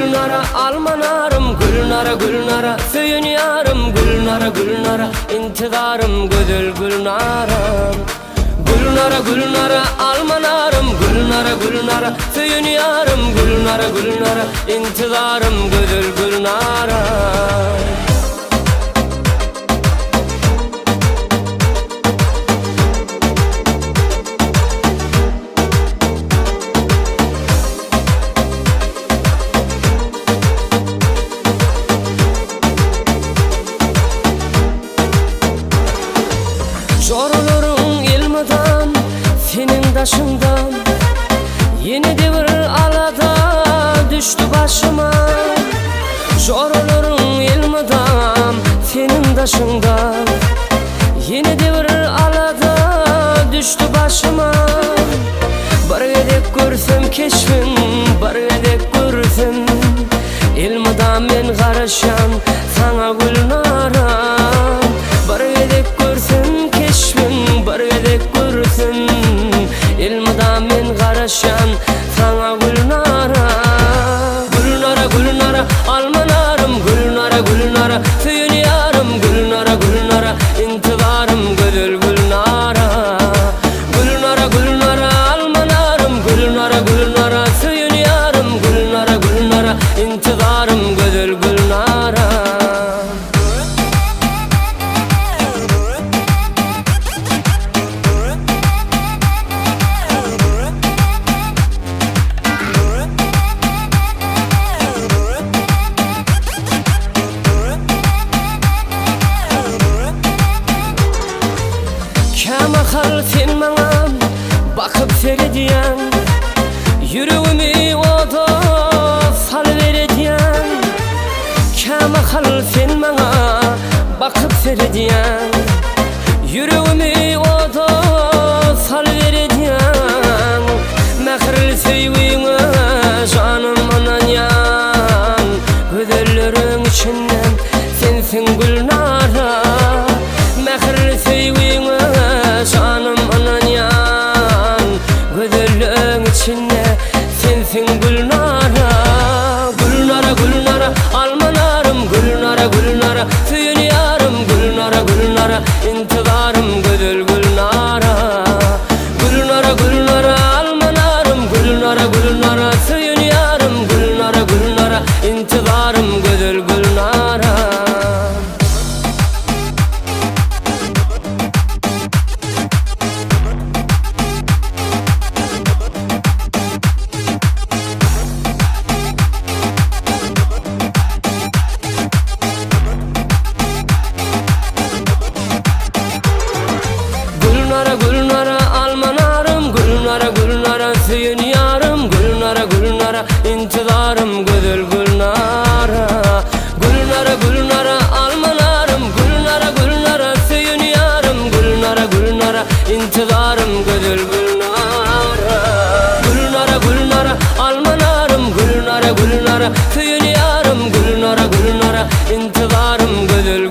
Gülnara almanarım, Gülnara Gülnara söyünüyorum, Gülnara Gülnara intidarım güdül Gülnaram. Gülnara Gülnara almanarım, Gülnara Gülnara söyünüyorum, Gülnara Gülnara intidarım güdül Gülnaram. Zorluğun ilmidan, senin daşından, yeni devir alada düştü başıma. Zorluğun ilmidan, senin daşından, yeni devir alada düştü başıma. Bir gedek görsem keşfin, bir gedek görsem ilmidan men karışan sana Gülnara. Bir gedek görsem keşfin, bir gedek görsem ilmidan men karışan sana Gülnara. Gülnara Gülnara almanarım, Gülnara Gülnara söyünüyorum, Gülnara Gülnara intidarım güdül Gülnara. Gülnara Gülnara almanarım, Gülnara Gülnara söyünüyorum, Gülnara Gülnara intidarım güdül Gülnara. Kemakal sen bana bakıp seyrediyen, yüreğimi oda sal verediyen. Kemakal sen bana bakıp seyrediyen, yüreğimi oda sal verediyen. Mehril sevgine canım anan yan, gözlerin içinden sensin Gülnara. Mehril sevgine canım anan yan, gözlerin içinde sensin Gülnara. Gülnara Gülnara almanarım, Gülnara Gülnara söyünüyorum, Gülnara Gülnara intidarım güdül Gülnara. Gülnara Gülnara almanarım, Gülnara Gülnara söyünüyorum, Gülnara Gülnara intidarım güdül Gülnara. Gülnara Gülnara almanarım, Gülnara Gülnara söyünüyorum, Gülnara Gülnara intidarım güdül Gülnara. Gülnara Gülnara almanarım, Gülnara Gülnara söyünüyorum, Gülnara Gülnara intidarım güdül Gülnara. Gülnara Gülnara almanarım, Gülnara Gülnara söyünüyorum, Gülnara Gülnara intidarım güdül